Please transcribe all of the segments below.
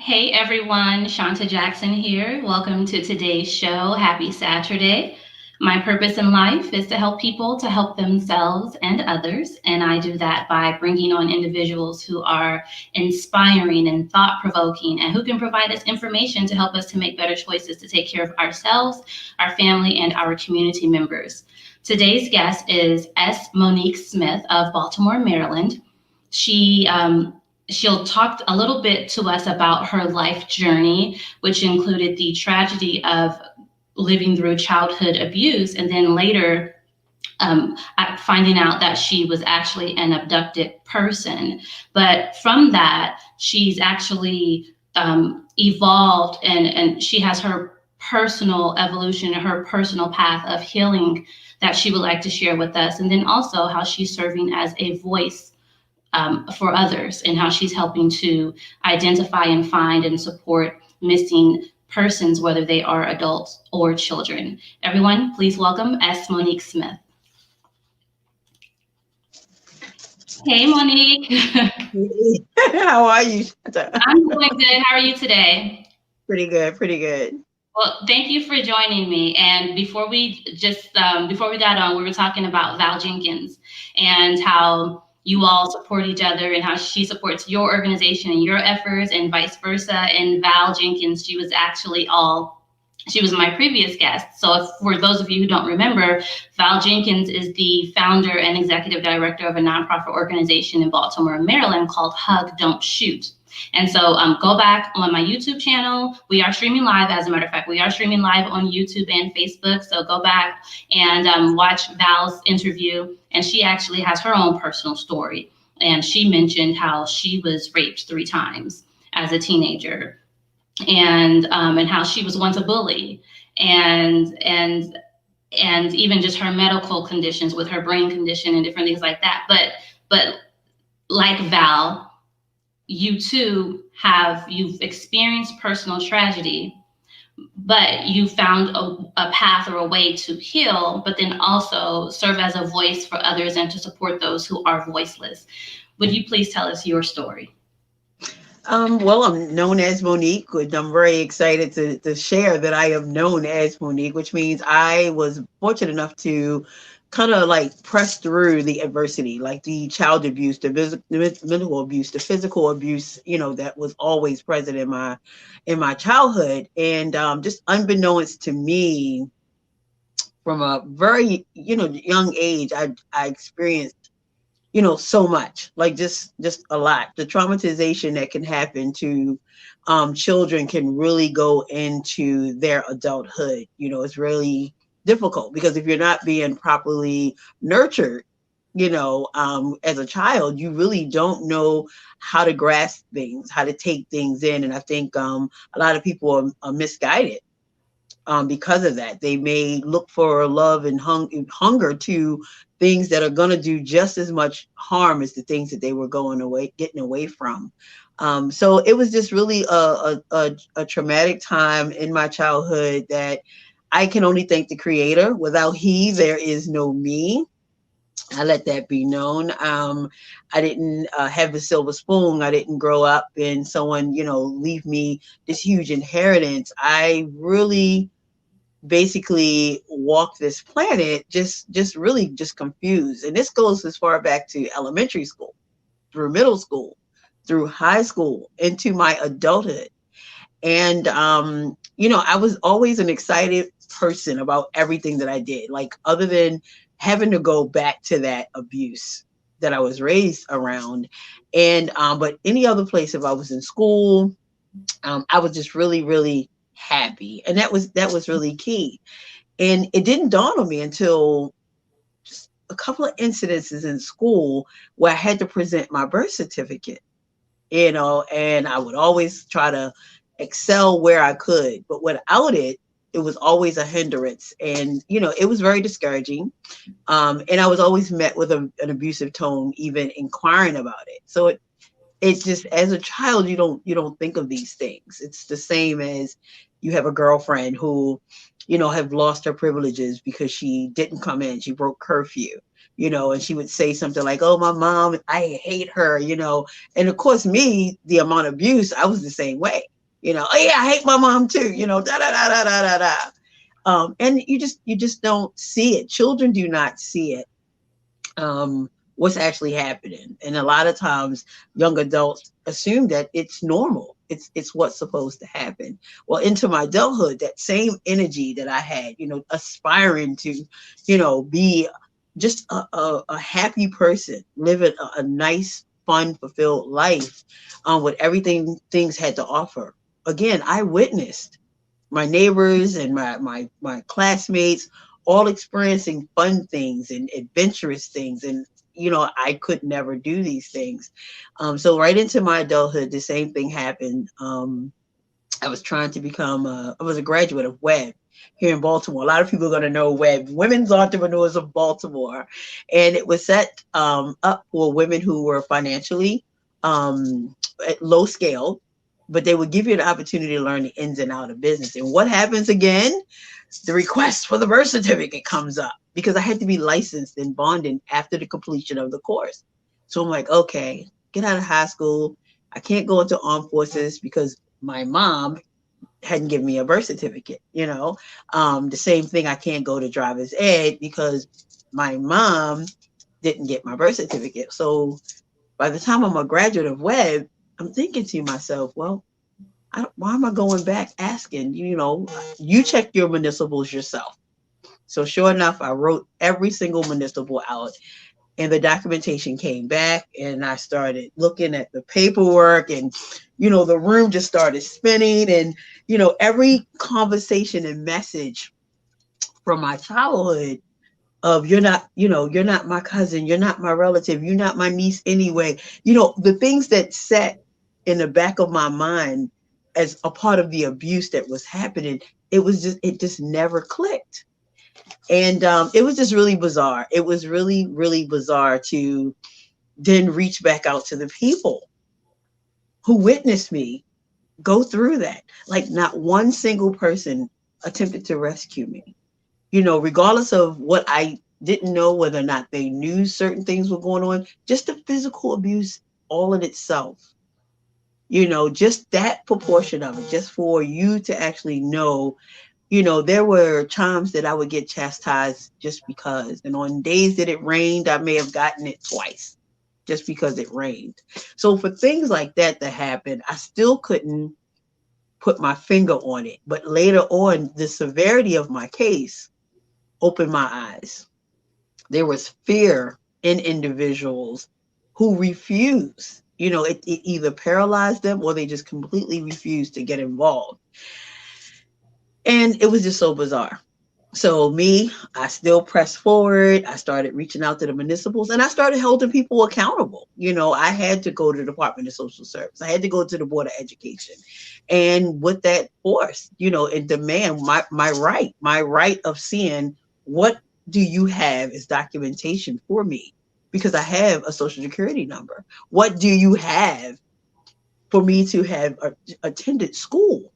Hey everyone, Shanta Jackson here. Welcome to today's show. Happy Saturday. My purpose in life is to help people to help themselves and others, and I do that by bringing on individuals who are inspiring and thought provoking and who can provide us information to help us to make better choices to take care of ourselves, our family, and our community members. Today's guest is Monique Smith of Baltimore, Maryland. She she'll talk a little bit to us about her life journey, which included the tragedy of living through childhood abuse, and then later finding out that she was actually an abducted person. But from that, she's actually evolved, and she has her personal evolution and her personal path of healing that she would like to share with us. And then also how she's serving as a voice for others, and how she's helping to identify and find and support missing persons, whether they are adults or children. Everyone, please welcome Monique Smith. Hey, Monique. How are you? I'm doing good. How are you today? Pretty good, pretty good. Well, thank you for joining me. And before we got on, we were talking about Val Jenkins and how you all support each other and how she supports your organization and your efforts and vice versa. And Val Jenkins, she was my previous guest. So if, for those of you who don't remember, Val Jenkins is the founder and executive director of a nonprofit organization in Baltimore, Maryland called Hug, Don't Shoot. And so go back on my YouTube channel. We are streaming live. As a matter of fact, we are streaming live on YouTube and Facebook. So go back and watch Val's interview. And she actually has her own personal story. And she mentioned how she was raped 3 times as a teenager, and how she was once a bully, and even just her medical conditions with her brain condition and different things like that. But like Val, you've experienced personal tragedy, but you found a path or a way to heal, but then also serve as a voice for others and to support those who are voiceless. Would you please tell us your story? Well, I'm known as Monique, which I'm very excited to share that I am known as Monique, which means I was fortunate enough to kind of like press through the adversity, like the child abuse, the mental abuse, the physical abuse, that was always present in my childhood. And just unbeknownst to me, from a very, young age, I experienced so much, like just a lot. The traumatization that can happen to children can really go into their adulthood. It's really difficult because if you're not being properly nurtured, as a child, you really don't know how to grasp things, how to take things in. And I think a lot of people are misguided because of that. They may look for love and hunger to things that are going to do just as much harm as the things that they were getting away from. So it was just really a traumatic time in my childhood that I can only thank the creator. Without he, there is no me. I let that be known. I didn't have the silver spoon. I didn't grow up and someone, leave me this huge inheritance. I really basically walked this planet just really just confused. And this goes as far back to elementary school, through middle school, through high school, into my adulthood. And I was always an excited person about everything that I did, like other than having to go back to that abuse that I was raised around. And but any other place, if I was in school, I was just really, really happy. And that was really key. And it didn't dawn on me until just a couple of incidences in school where I had to present my birth certificate, and I would always try to excel where I could, but without it, it was always a hindrance. And, it was very discouraging. And I was always met with an abusive tone, even inquiring about it. So it's just, as a child, you don't think of these things. It's the same as you have a girlfriend who, have lost her privileges because she didn't come in, she broke curfew, and she would say something like, oh, my mom, I hate her. And of course me, the amount of abuse, I was the same way. Oh yeah, I hate my mom too, da da da da da da da. And you just don't see it. Children do not see it, what's actually happening. And a lot of times young adults assume that it's normal. It's what's supposed to happen. Well, into my adulthood, that same energy that I had, aspiring to, be just a happy person, living a nice, fun, fulfilled life, with everything things had to offer. Again, I witnessed my neighbors and my classmates all experiencing fun things and adventurous things, and I could never do these things. So right into my adulthood, the same thing happened. I was trying to become I was a graduate of Web here in Baltimore. A lot of people are going to know Web, Women's Entrepreneurs of Baltimore. And it was set up for women who were financially at low scale, but they would give you the opportunity to learn the ins and out of business. And what happens again? The request for the birth certificate comes up because I had to be licensed in bonding after the completion of the course. So I'm like, okay, get out of high school. I can't go into armed forces because my mom hadn't given me a birth certificate. The same thing, I can't go to driver's ed because my mom didn't get my birth certificate. So by the time I'm a graduate of Web, I'm thinking to myself, well, why am I going back asking? You check your municipals yourself. So sure enough, I wrote every single municipal out, and the documentation came back, and I started looking at the paperwork, and the room just started spinning, and every conversation and message from my childhood of you're not my cousin, you're not my relative, you're not my niece anyway, the things that sat in the back of my mind as a part of the abuse that was happening, it just never clicked. And it was just really bizarre. It was really, really bizarre to then reach back out to the people who witnessed me go through that. Like, not one single person attempted to rescue me. Regardless of what I didn't know, whether or not they knew certain things were going on, just the physical abuse all in itself, just that proportion of it, just for you to actually know. There were times that I would get chastised just because. And on days that it rained, I may have gotten it twice just because it rained. So for things like that to happen, I still couldn't put my finger on it. But later on, the severity of my case opened my eyes. There was fear in individuals who refused. It either paralyzed them or they just completely refused to get involved. And it was just so bizarre. So me, I still pressed forward. I started reaching out to the municipals, and I started holding people accountable. I had to go to the Department of Social Service. I had to go to the Board of Education. And with that force, and demand my right of seeing what do you have as documentation for me? Because I have a social security number. What do you have for me to have attended school?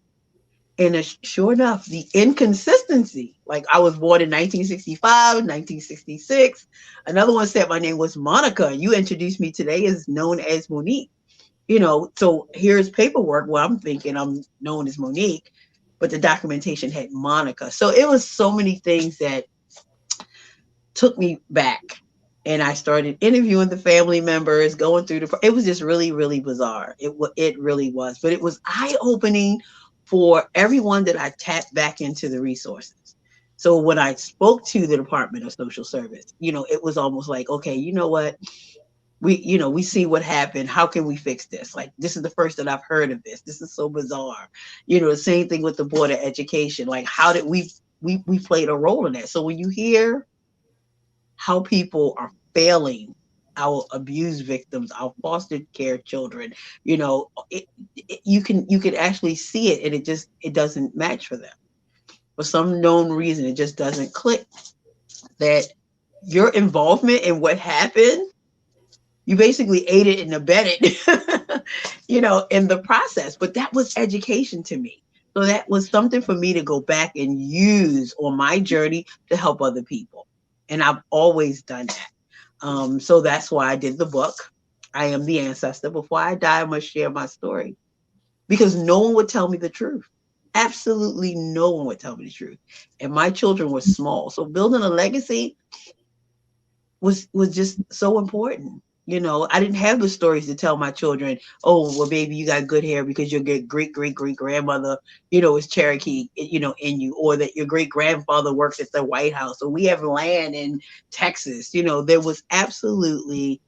And sure enough, the inconsistency, like I was born in 1965, 1966. Another one said my name was Monica. You introduced me today as known as Monique. So here's paperwork where I'm thinking I'm known as Monique, but the documentation had Monica. So it was so many things that took me back. And I started interviewing the family members, going through it was just really, really bizarre. It really was, but it was eye opening for everyone that I tapped back into the resources. So when I spoke to the Department of Social Service, it was almost like, okay, you know what? We see what happened. How can we fix this? Like, this is the first that I've heard of this. This is so bizarre. The same thing with the Board of Education. Like, how did we played a role in that? So when you hear how people are failing our abused victims, our foster care children, you can actually see it, and it doesn't match for them. For some known reason, it just doesn't click that your involvement in what happened, you basically aided and abetted, in the process. But that was education to me. So that was something for me to go back and use on my journey to help other people. And I've always done that. So that's why I did the book. I am the ancestor. Before I die, I must share my story. because no one would tell me the truth. Absolutely no one would tell me the truth. And my children were small. So building a legacy was just so important. You know, I didn't have the stories to tell my children, oh, well, baby, you got good hair because your great grandmother, you know, is Cherokee, you know, in you, or that your great grandfather works at the White House, or we have land in Texas. You know, there was absolutely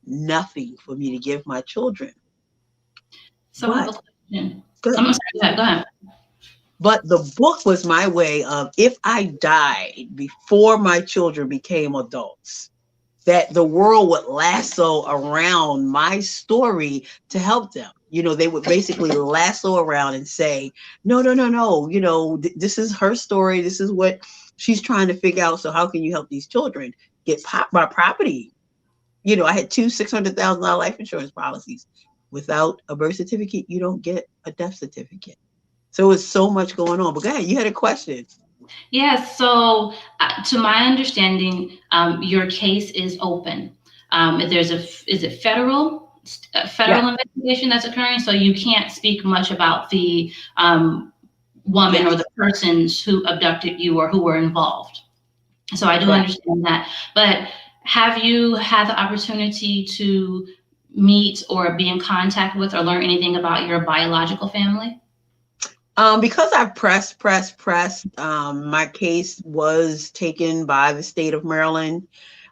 nothing for me to give my children. So I have a But question. good. I'm sorry. Go ahead. But the book was my way of, if I died before my children became adults, that the world would lasso around my story to help them. You know, they would basically lasso around and say, no, no, no, no, you know, this is her story. This is what she's trying to figure out. So how can you help these children get my property? You know, I had two $600,000 life insurance policies. Without a birth certificate, you don't get a death certificate. So it's so much going on. But go ahead, you had a question. Yes. So, to my understanding, your case is open. There's is it Yeah, federal investigation that's occurring? So you can't speak much about the woman or yes. the persons who abducted you or who were involved. So I do Correct. understand that. But have you had the opportunity to meet or be in contact with or learn anything about your biological family? Because I pressed, my case was taken by the state of Maryland.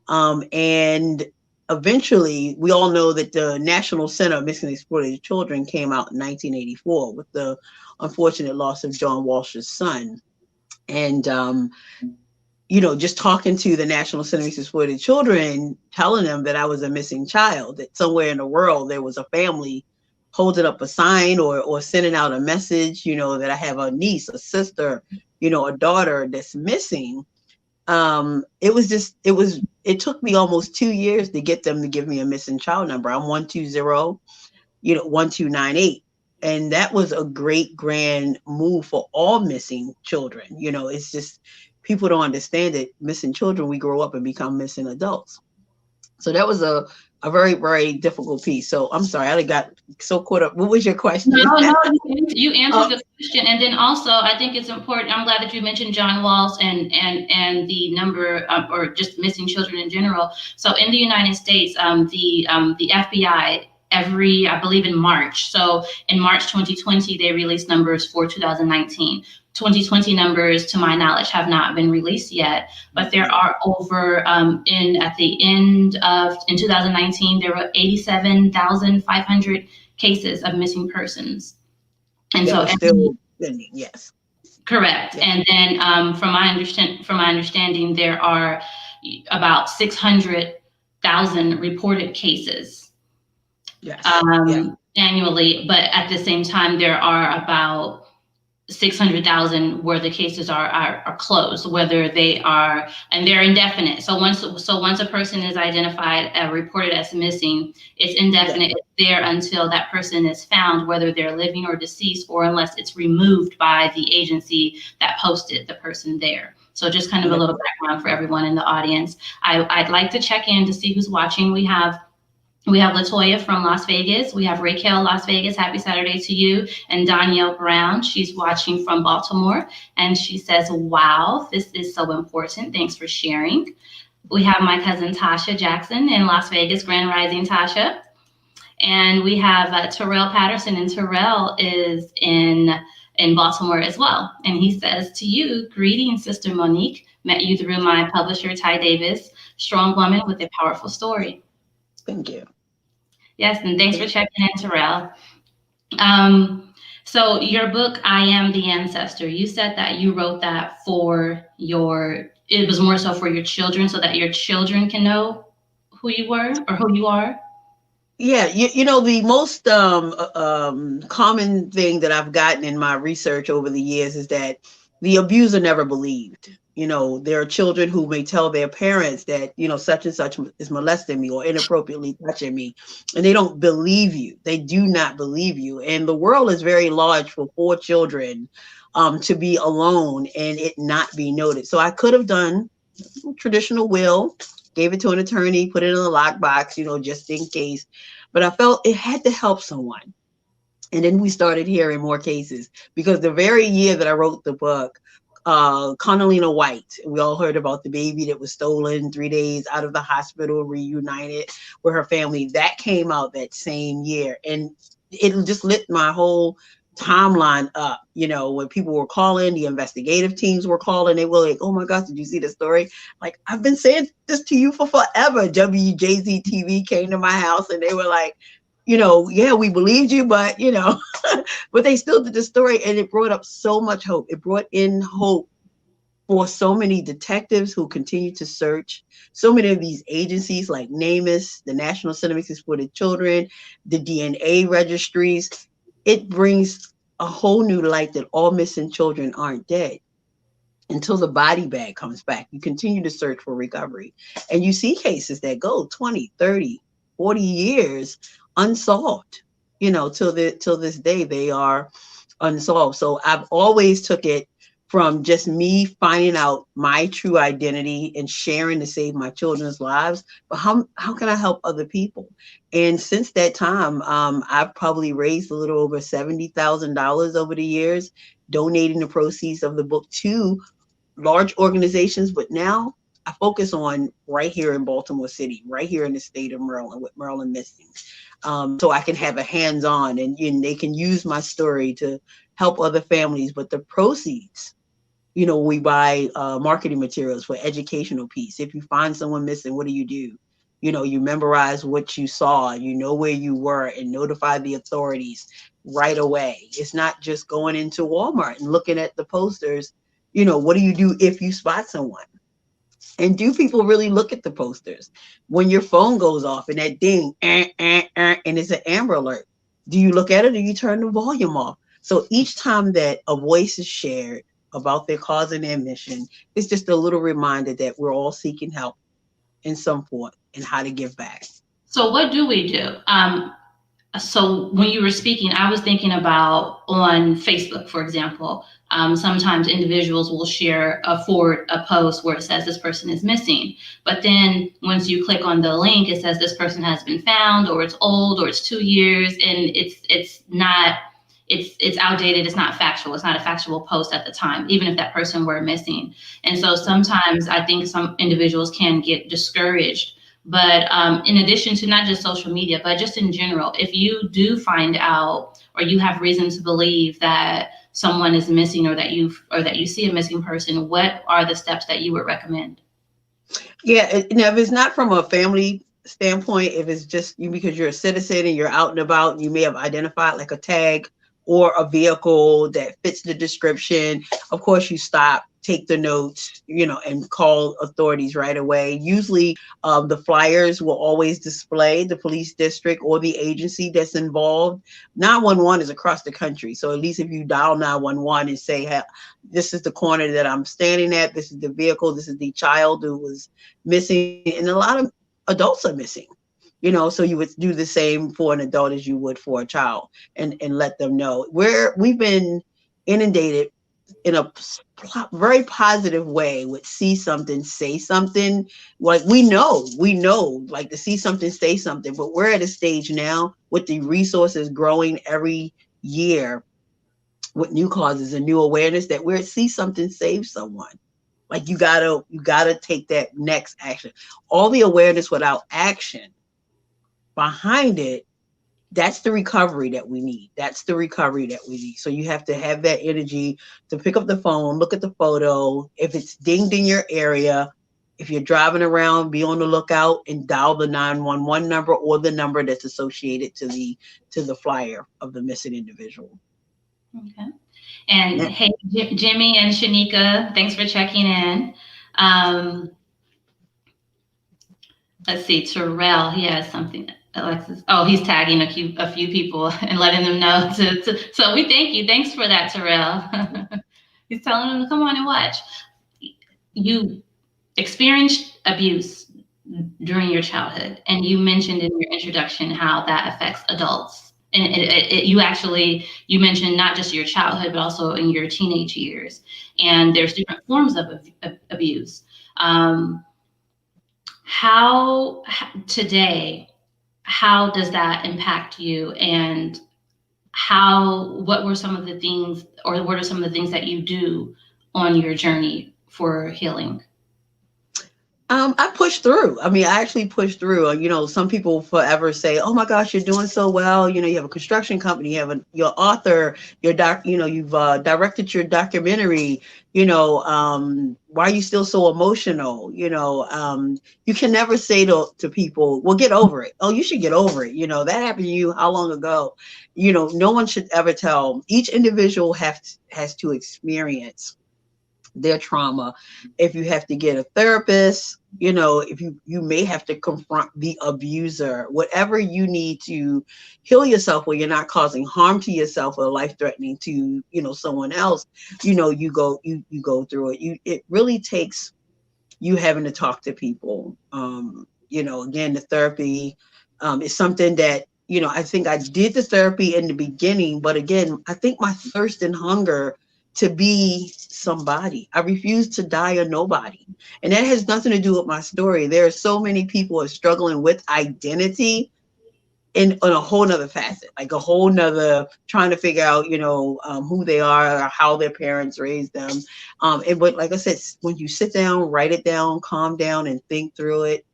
And eventually, we all know that the National Center of Missing and Exploited Children came out in 1984 with the unfortunate loss of John Walsh's son. And you know, just talking to the National Center for Exploited Children, telling them that I was a missing child, that somewhere in the world there was a family holding up a sign or sending out a message, you know, that I have a niece, a sister, you know, a daughter that's missing. It took me almost 2 years to get them to give me a missing child number. I'm 120, you know, 1298. And that was a great grand move for all missing children. You know, it's just people don't understand it. Missing children, we grow up and become missing adults. So that was a very, very difficult piece. So I'm sorry, I got so caught up. What was your question? No, no, you uh, answered the question, and then also I think it's important. I'm glad that you mentioned John Walsh and the number or just missing children in general. So in the United States, the FBI every I believe in March. So in March 2020, they released numbers for 2019. 2020 numbers, to my knowledge, have not been released yet, but there are over in at the end of in 2019 there were 87,500 cases of missing persons. And that so, was still pending. Yes. correct. Yeah. And then, from my understanding, there are about 600,000 reported cases Yes. Yeah. annually. But at the same time, there are about 600,000 where the cases are closed, whether they are, and they're indefinite. So once a person is identified, reported as missing, it's Yeah. indefinite. It's there until that person is found, whether they're living or deceased, or unless it's removed by the agency that posted the person there. So just kind of a Yeah. little background for everyone in the audience. I'd like to check in to see who's watching. We have Latoya from Las Vegas. We have Raquel, Las Vegas. Happy Saturday to you. And Danielle Brown, she's watching from Baltimore. And she says, wow, this is so important. Thanks for sharing. We have my cousin Tasha Jackson in Las Vegas, Grand Rising Tasha. And we have Terrell Patterson, and Terrell is in Baltimore as well. And he says to you, greetings, Sister Monique. Met you through my publisher, Ty Davis. Strong woman with a powerful story. Thank you. Yes, and thanks for Thank you. checking in, Terrell. So your book, I Am the Ancestor, you said that you wrote that it was more so for your children so that your children can know who you were or who you are. Yeah, you know, the most common thing that I've gotten in my research over the years is that the abuser never believed. You know, there are children who may tell their parents that, you know, such and such is molesting me or inappropriately touching me, and they don't believe you. They do not believe you. And the world is very large for 4 children to be alone and it not be noted. So I could have done traditional will, gave it to an attorney, put it in a lockbox, you know, just in case. But I felt it had to help someone. And then we started hearing more cases because the very year that I wrote the book, Conolina White, we all heard about the baby that was stolen 3 days out of the hospital, reunited with her family. That came out that same year. And it just lit my whole timeline up. You know, when people were calling, the investigative teams were calling, they were like, oh my gosh, did you see the story? Like, I've been saying this to you for forever. WJZ TV came to my house and they were like, you know, yeah, we believed you, but you know, but they still did the story, and it brought up so much hope. It brought in hope for so many detectives who continue to search. So many of these agencies like NamUs, the National Center for Exploited Children, the DNA registries. It brings a whole new light that all missing children aren't dead until the body bag comes back. You continue to search for recovery. And you see cases that go 20, 30, 40 years unsolved. You know, till this day they are unsolved. So I've always took it from just me finding out my true identity and sharing to save my children's lives, but how can I help other people? And since that time, I've probably raised a little over $70,000 over the years, donating the proceeds of the book to large organizations, but now I focus on right here in Baltimore City, right here in the state of Maryland, with Maryland Missing, so I can have a hands-on, and they can use my story to help other families. But the proceeds, you know, we buy marketing materials for educational piece. If you find someone missing, what do? You know, you memorize what you saw, you know where you were, and notify the authorities right away. It's not just going into Walmart and looking at the posters. You know, what do you do if you spot someone? And do people really look at the posters? When your phone goes off and that ding, and it's an Amber Alert, do you look at it or do you turn the volume off? So each time that a voice is shared about their cause and their mission, it's just a little reminder that we're all seeking help in some form and how to give back. So what do we do? So when you were speaking, I was thinking about on Facebook, for example. Sometimes individuals will share forward a post where it says this person is missing, but then once you click on the link, it says this person has been found, or it's old, or it's 2 years, and it's not. It's outdated. It's not factual. It's not a factual post at the time, even if that person were missing. And so sometimes I think some individuals can get discouraged, but in addition to not just social media, but just in general, if you do find out or you have reason to believe that someone is missing, or that you see a missing person, what are the steps that you would recommend? Yeah, now if it's not from a family standpoint, if it's just you because you're a citizen and you're out and about, and you may have identified like a tag or a vehicle that fits the description. Of course, you stop, take the notes, you know, and call authorities right away. Usually, the flyers will always display the police district or the agency that's involved. 911 is across the country, so at least if you dial 911 and say, hey, this is the corner that I'm standing at, this is the vehicle, this is the child who was missing, and a lot of adults are missing. You know, so you would do the same for an adult as you would for a child, and let them know. We've been inundated in a very positive way with see something, say something. Like we know, like to see something, say something. But we're at a stage now with the resources growing every year with new causes and new awareness that we're see something, save someone. Like you gotta take that next action. All the awareness without action behind it, that's the recovery that we need. That's the recovery that we need. So you have to have that energy to pick up the phone, look at the photo. If it's dinged in your area, if you're driving around, be on the lookout and dial the 911 number or the number that's associated to the flyer of the missing individual. Okay. And Yeah. hey, Jimmy and Shanika, thanks for checking in. Um, let's see, Terrell, he has something. Alexis, oh, he's tagging a few people and letting them know so we thank you. Thanks for that, Terrell. He's telling them to come on and watch. You experienced abuse during your childhood, and you mentioned in your introduction how that affects adults. And you mentioned not just your childhood, but also in your teenage years. And there's different forms of abuse. Um, how today, how does that impact you, and what were some of the things, or what are some of the things that you do on your journey for healing? I pushed through. I mean, I actually pushed through. Some people forever say, "Oh my gosh, you're doing so well." You have a construction company, you have your author, your you've directed your documentary. Why are you still so emotional? You can never say to people, "Well, get over it." Oh, you should get over it. That happened to you how long ago? No one should ever tell. Each individual has to experience their trauma. If you have to get a therapist, if you may have to confront the abuser, whatever you need to heal yourself where you're not causing harm to yourself or life threatening to someone else, you go through it. It really takes you having to talk to people. Again, the therapy is something that, I think I did the therapy in the beginning, but again, I think my thirst and hunger to be somebody. I refuse to die a nobody. And that has nothing to do with my story. There are so many people who are struggling with identity in on a whole nother facet, like a whole nother trying to figure out, who they are, or how their parents raised them. But like I said, when you sit down, write it down, calm down and think through it,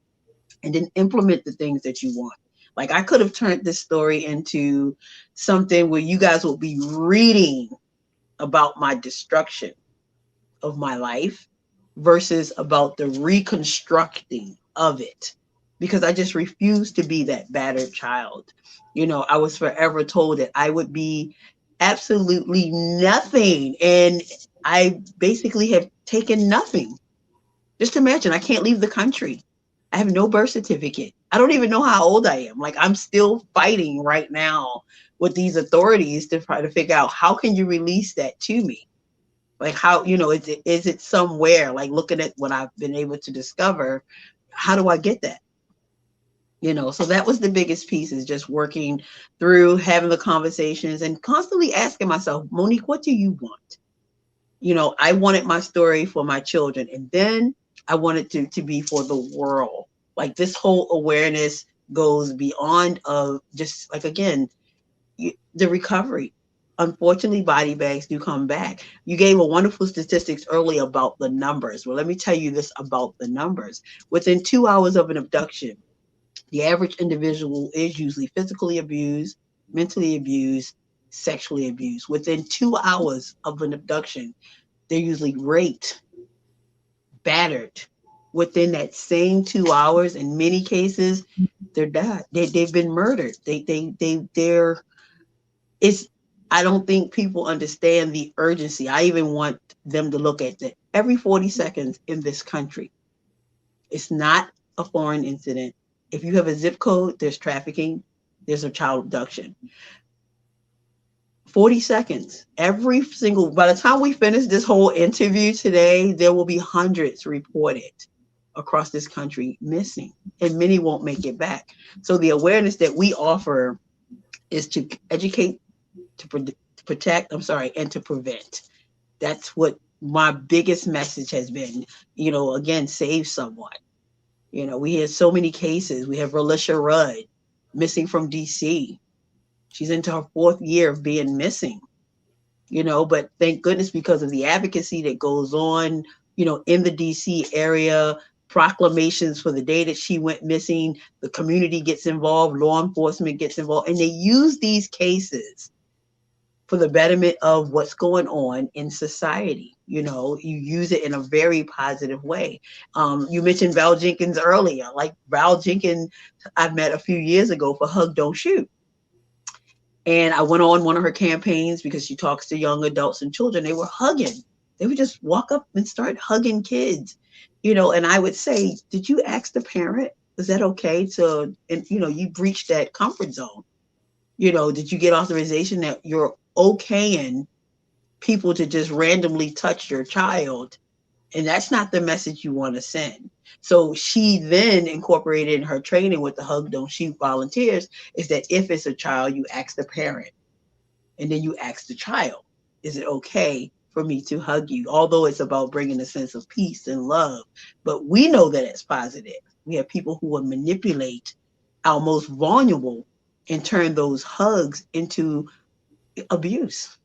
and then implement the things that you want. Like I could have turned this story into something where you guys will be reading about my destruction of my life versus about the reconstructing of it, because I just refused to be that battered child. I was forever told that I would be absolutely nothing, and I basically have taken nothing. Just imagine, I can't leave the country. I have no birth certificate. I don't even know how old I am. Like I'm still fighting right now with these authorities to try to figure out how can you release that to me. Like how, is it somewhere, like looking at what I've been able to discover, how do I get that? So that was the biggest piece, is just working through having the conversations and constantly asking myself, Monique, what do you want? I wanted my story for my children, and then I wanted to be for the world. Like this whole awareness goes beyond of just like, again, the recovery. Unfortunately, body bags do come back. You gave a wonderful statistics earlier about the numbers. Well, let me tell you this about the numbers. Within 2 hours of an abduction, the average individual is usually physically abused, mentally abused, sexually abused. Within 2 hours of an abduction, they're usually raped, battered. Within that same 2 hours, in many cases, they're dead. They've been murdered. They're it's I don't think people understand the urgency. I even want them to look at that every 40 seconds in this country. It's not a foreign incident. If you have a zip code, there's trafficking, there's a child abduction. 40 seconds. By the time we finish this whole interview today, there will be hundreds reported across this country missing, and many won't make it back. So the awareness that we offer is to educate, to protect, and to prevent. That's what my biggest message has been. Again, save someone. We hear so many cases. We have Relisha Rudd missing from DC. She's into her fourth year of being missing. But thank goodness, because of the advocacy that goes on, in the DC area, proclamations for the day that she went missing, the community gets involved, law enforcement gets involved, and they use these cases for the betterment of what's going on in society. You use it in a very positive way. You mentioned Val Jenkins earlier. Like Val Jenkins, I met a few years ago for Hug, Don't Shoot. And I went on one of her campaigns because she talks to young adults and children. They were hugging. They would just walk up and start hugging kids, and I would say, did you ask the parent? Is that okay? And you breached that comfort zone. Did you get authorization that you're okaying people to just randomly touch your child? And that's not the message you want to send. So she then incorporated in her training with the Hug Don't Shoot volunteers is that if it's a child, you ask the parent, and then you ask the child, is it okay for me to hug you? Although it's about bringing a sense of peace and love, but we know that it's positive. We have people who will manipulate our most vulnerable and turn those hugs into abuse.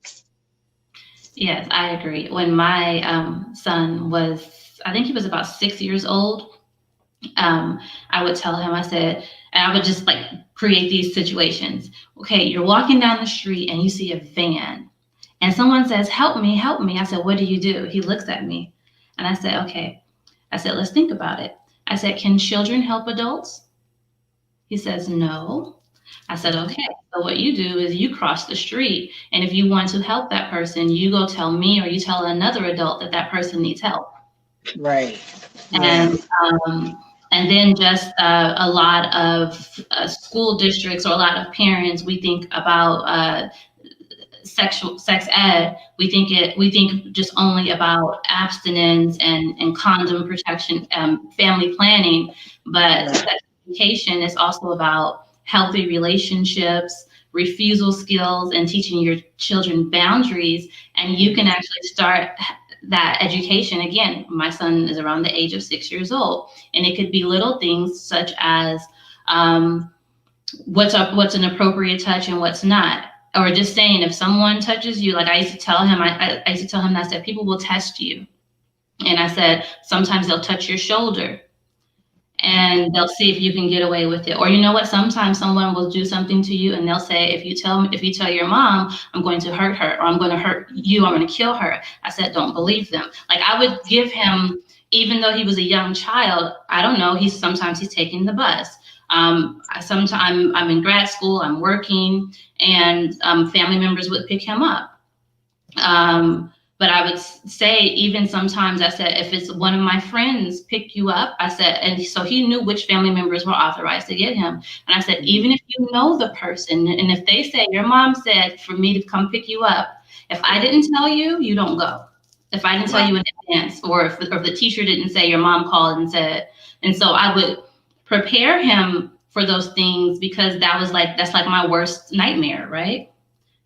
Yes, I agree. When my son was, I think he was about 6 years old, I would tell him, I said, and I would just like create these situations. Okay, you're walking down the street and you see a van and someone says, help me, help me. I said, what do you do? He looks at me and I said, okay. I said, let's think about it. I said, can children help adults? He says, no. I said, okay, so what you do is you cross the street. And if you want to help that person, you go tell me or you tell another adult that that person needs help. Right. Yeah. And and then just a lot of school districts or a lot of parents, we think about sex ed. We think just only about abstinence and condom protection, family planning, but Right. sex education is also about healthy relationships, refusal skills, and teaching your children boundaries. And you can actually start that education. Again, my son is around the age of 6 years old, and it could be little things such as what's an appropriate touch and what's not, or just saying if someone touches you, like I used to tell him, I used to tell him that I said people will test you, and I said sometimes they'll touch your shoulder and they'll see if you can get away with it. Or you know what? Sometimes someone will do something to you and they'll say, if you tell your mom, I'm going to hurt her, or I'm going to hurt you, I'm going to kill her. I said, don't believe them. Like I would give him, even though he was a young child, I don't know, sometimes he's taking the bus. Sometimes I'm in grad school, I'm working, and family members would pick him up. But I would say, even sometimes, I said, if it's one of my friends pick you up, I said, and so he knew which family members were authorized to get him. And I said, even if you know the person, and if they say, your mom said for me to come pick you up, if I didn't tell you, you don't go. If I didn't tell you in advance, or if the teacher didn't say, your mom called and said, and so I would prepare him for those things, because that's like my worst nightmare, right?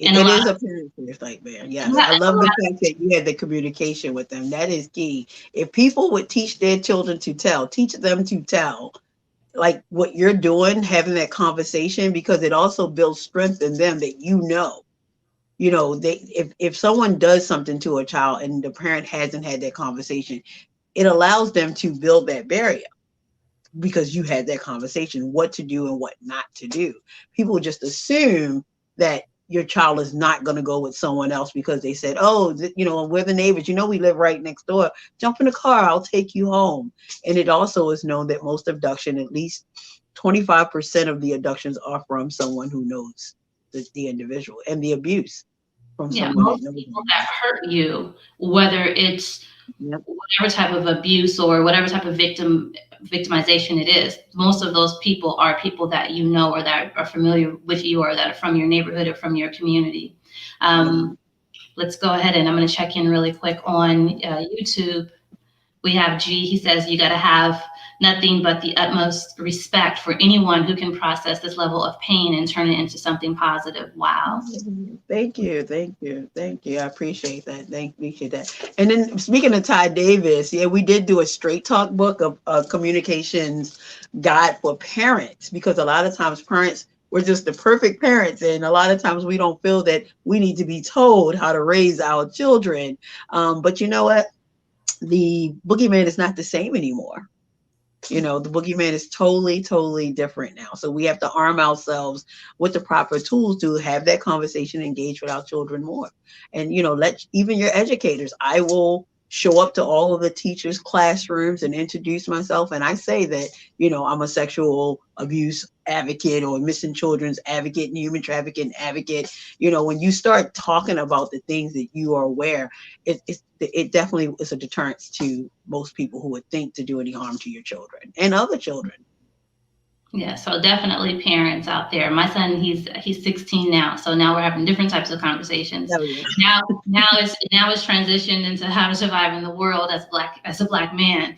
And It is a parent's nightmare. Yes. I love the fact that you had the communication with them. That is key. If people would teach their children to tell, teach them to tell, like what you're doing, having that conversation, because it also builds strength in them that if someone does something to a child and the parent hasn't had that conversation, it allows them to build that barrier, because you had that conversation, what to do and what not to do. People just assume that your child is not going to go with someone else because they said, oh, we're the neighbors, we live right next door, jump in the car, I'll take you home. And it also is known that most abduction, at least 25% of the abductions, are from someone who knows the individual, and the abuse from someone that most knows people them. that hurt you, whether it's Yep. whatever type of abuse or whatever type of victimization it is, most of those people are people that you know, or that are familiar with you, or that are from your neighborhood or from your community. Let's go ahead, and I'm going to check in really quick on YouTube. We have G. He says, you got to have nothing but the utmost respect for anyone who can process this level of pain and turn it into something positive. Wow. Thank you. Thank you. Thank you. I appreciate that. Appreciate that. And then, speaking of Ty Davis, yeah, we did do a straight talk book of communications guide for parents, because a lot of times parents, we're just the perfect parents. And a lot of times we don't feel that we need to be told how to raise our children. But you know what? The boogeyman is not the same anymore. The boogeyman is totally, totally different now. So we have to arm ourselves with the proper tools to have that conversation, engage with our children more. And, let even your educators, I will show up to all of the teachers' classrooms and introduce myself. And I say that, I'm a sexual abuse advocate, or missing children's advocate, and human trafficking advocate. When you start talking about the things that you are aware, it definitely is a deterrence to most people who would think to do any harm to your children and other children. Yeah, so definitely parents out there. My son, he's 16 now, so now we're having different types of conversations. Oh, yeah. Now it's transitioned into how to survive in the world as a black man,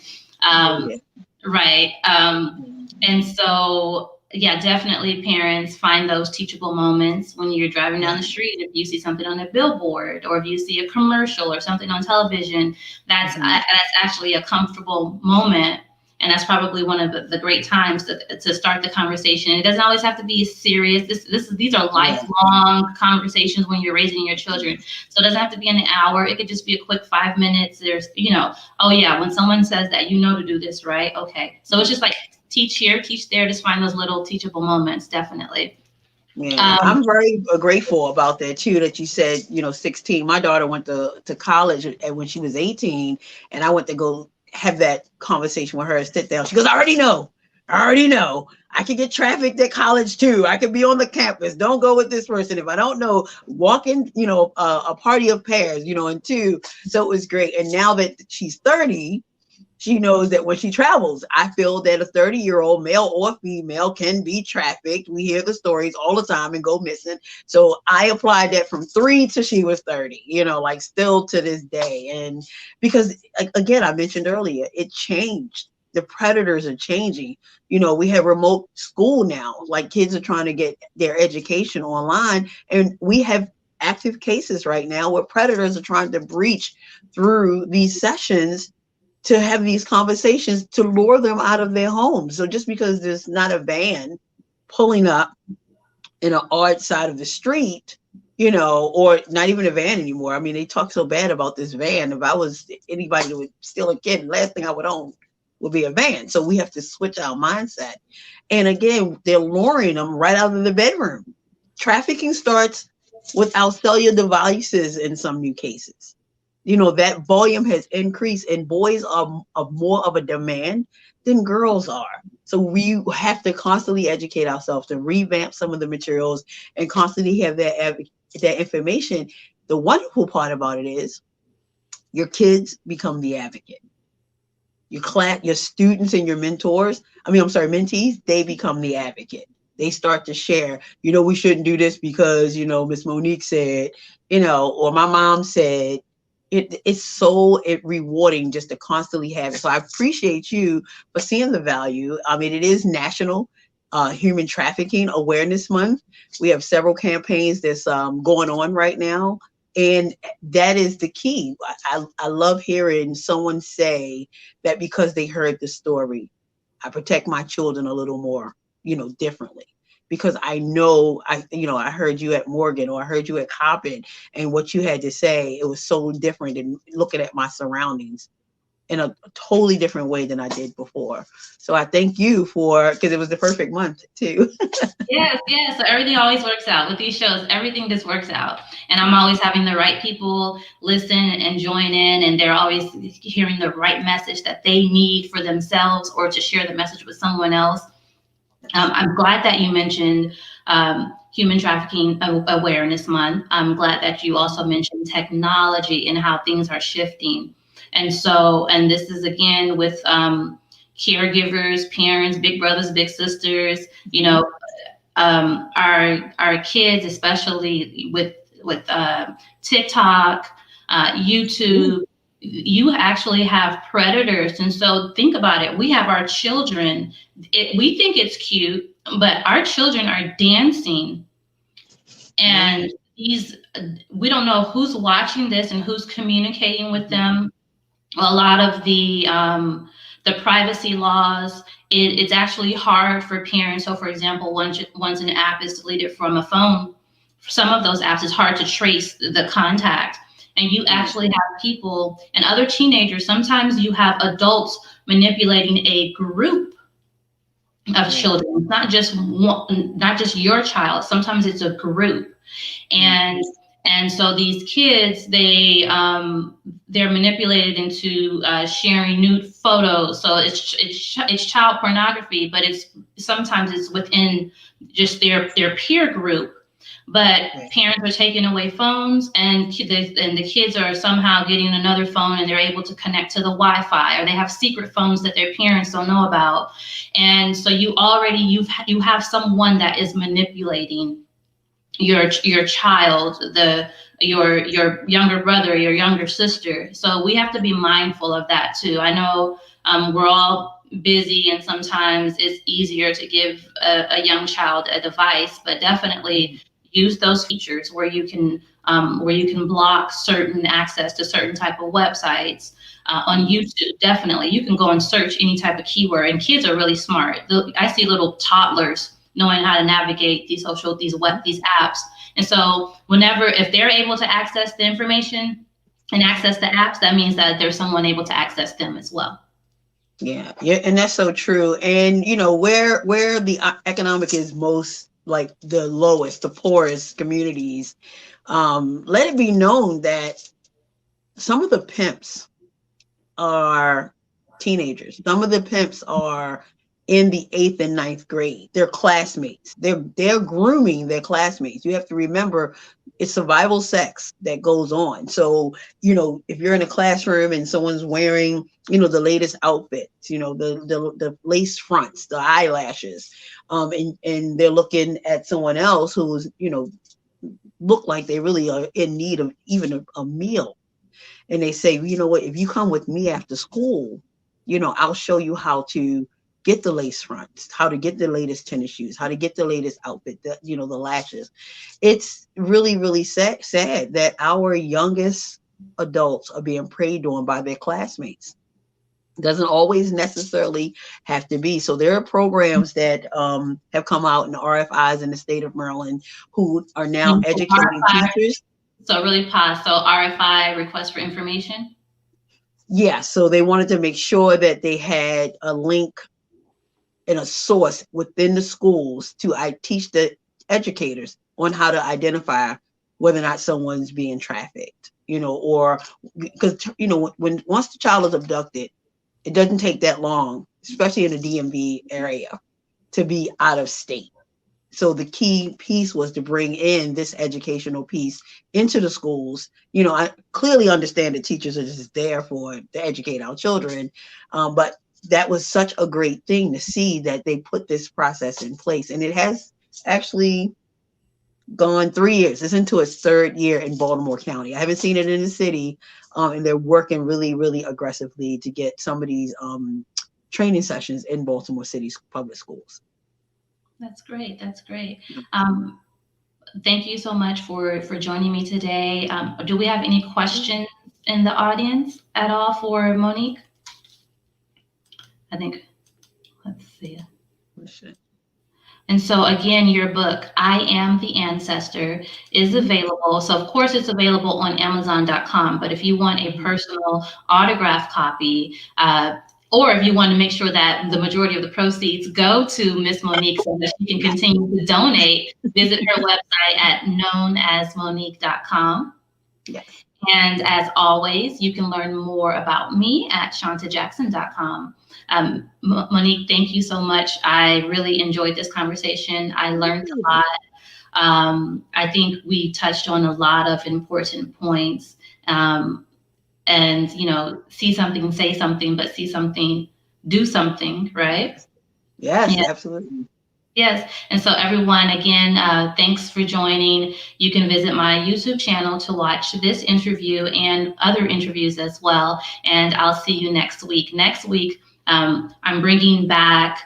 right? And so, yeah, definitely parents, find those teachable moments when you're driving down the street. If you see something on a billboard, or if you see a commercial or something on television, that's actually a comfortable moment. And that's probably one of the great times to start the conversation. It doesn't always have to be serious. These are Yeah. lifelong conversations when you're raising your children. So it doesn't have to be an hour. It could just be a quick 5 minutes. There's, oh yeah, when someone says that, to do this, right? Okay. So it's just like teach here, teach there, just find those little teachable moments, definitely. Yeah, I'm very grateful about that too. That you said, 16. My daughter went to college when she was 18, and I went to go have that conversation with her. Sit down. She goes, "I already know. I already know. I can get trafficked at college too. I can be on the campus. Don't go with this person if I don't know. Walk in, a party of pairs, and two." So it was great. And now that she's 30. She knows that when she travels, I feel that a 30-year-old male or female can be trafficked. We hear the stories all the time and go missing. So I applied that from 3 to she was 30, like still to this day. And because, again, I mentioned earlier, it changed. The predators are changing. We have remote school now. Like kids are trying to get their education online. And we have active cases right now where predators are trying to breach through these sessions to have these conversations to lure them out of their homes. So just because there's not a van pulling up in an odd side of the street, or not even a van anymore. I mean, they talk so bad about this van. If I was anybody that would steal a kid, the last thing I would own would be a van. So we have to switch our mindset. And again, they're luring them right out of the bedroom. Trafficking starts with our cellular devices in some new cases. That volume has increased, and boys are more of a demand than girls are. So we have to constantly educate ourselves to revamp some of the materials and constantly have that information. The wonderful part about it is your kids become the advocate. Your class, your students and your mentees, they become the advocate. They start to share, we shouldn't do this because, Miss Monique said, or my mom said. It's so rewarding just to constantly have it. So I appreciate you for seeing the value. I mean, it is National Human Trafficking Awareness Month. We have several campaigns that's going on right now. And that is the key. I love hearing someone say that because they heard the story, I protect my children a little more, differently. Because I know, I heard you at Morgan or I heard you at Coppin, and what you had to say, it was so different than looking at my surroundings in a totally different way than I did before. So I thank you because it was the perfect month too. Yes. So everything always works out with these shows. Everything just works out. And I'm always having the right people listen and join in, and they're always hearing the right message that they need for themselves or to share the message with someone else. I'm glad that you mentioned Human Trafficking Awareness Month. I'm glad that you also mentioned technology and how things are shifting. And this is again with caregivers, parents, big brothers, big sisters, our kids, especially with TikTok, YouTube. You actually have predators. And so think about it. We have our children. We think it's cute, but our children are dancing. And we don't know who's watching this and who's communicating with them. A lot of the privacy laws, it's actually hard for parents. So for example, once an app is deleted from a phone, some of those apps, it's hard to trace the contact. And you actually have people and other teenagers. Sometimes you have adults manipulating a group of children, not just your child. Sometimes it's a group, and so these kids, they're manipulated into sharing nude photos. So it's child pornography, but sometimes it's within just their peer group. But parents are taking away phones, and the kids are somehow getting another phone, and they're able to connect to the Wi-Fi, or they have secret phones that their parents don't know about. And so you have someone that is manipulating your child, your younger brother, your younger sister. So we have to be mindful of that too. I know we're all busy, and sometimes it's easier to give a young child a device, but definitely use those features where you can block certain access to certain type of websites. On YouTube, definitely, you can go and search any type of keyword, and kids are really smart. I see little toddlers knowing how to navigate these apps. And so if they're able to access the information and access the apps, that means that there's someone able to access them as well. Yeah, and that's so true. And where the economic is most like the lowest, the poorest communities, let it be known that some of the pimps are teenagers. Some of the pimps are in the 8th and 9th grade. They're classmates. They're grooming their classmates. You have to remember it's survival sex that goes on. So, if you're in a classroom and someone's wearing, the latest outfits, the lace fronts, the eyelashes, and they're looking at someone else who's, look like they really are in need of even a meal. And they say, you know what, if you come with me after school, I'll show you how to get the lace fronts, how to get the latest tennis shoes, how to get the latest outfit, the lashes. It's really, really sad that our youngest adults are being preyed on by their classmates. Doesn't always necessarily have to be. So there are programs that have come out in the RFIs in the state of Maryland who are now educating teachers. So really pause. So RFI, request for information? Yeah, so they wanted to make sure that they had a link and a source within the schools to teach the educators on how to identify whether or not someone's being trafficked, or because, once the child is abducted, it doesn't take that long, especially in the DMV area, to be out of state. So the key piece was to bring in this educational piece into the schools. I clearly understand that teachers are just there to educate our children, but that was such a great thing to see that they put this process in place. And it has actually gone 3 years. It's into its 3rd year in Baltimore County. I haven't seen it in the city, and they're working really, really aggressively to get some of these training sessions in Baltimore City's public schools. That's great. That's great. Thank you so much for joining me today. Do we have any questions in the audience at all for Monique? I think, let's see. And so again, your book, I Am the Ancestor, is available. So of course it's available on Amazon.com, but if you want a personal autograph copy, or if you want to make sure that the majority of the proceeds go to Miss Monique so that she can continue to donate, visit her website at knownasmonique.com. Yes. And as always, you can learn more about me at shantajackson.com. Monique, thank you so much. I really enjoyed this conversation. I learned a lot. I think we touched on a lot of important points. And, see something, say something, but see something, do something, right? Yes, absolutely. Yes. And so everyone, again, thanks for joining. You can visit my YouTube channel to watch this interview and other interviews as well. And I'll see you next week. Next week, I'm bringing back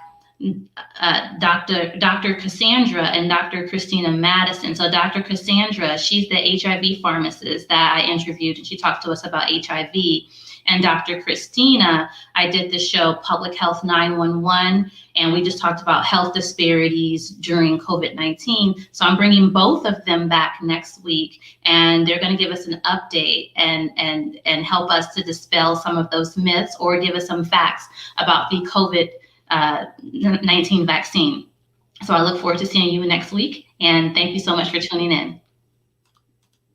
Dr. Cassandra and Dr. Christina Madison. So Dr. Cassandra, she's the HIV pharmacist that I interviewed, and she talked to us about HIV. And Dr. Christina, I did the show Public Health 911, and we just talked about health disparities during COVID-19. So I'm bringing both of them back next week, and they're going to give us an update and help us to dispel some of those myths or give us some facts about the COVID-19 vaccine. So I look forward to seeing you next week, and thank you so much for tuning in.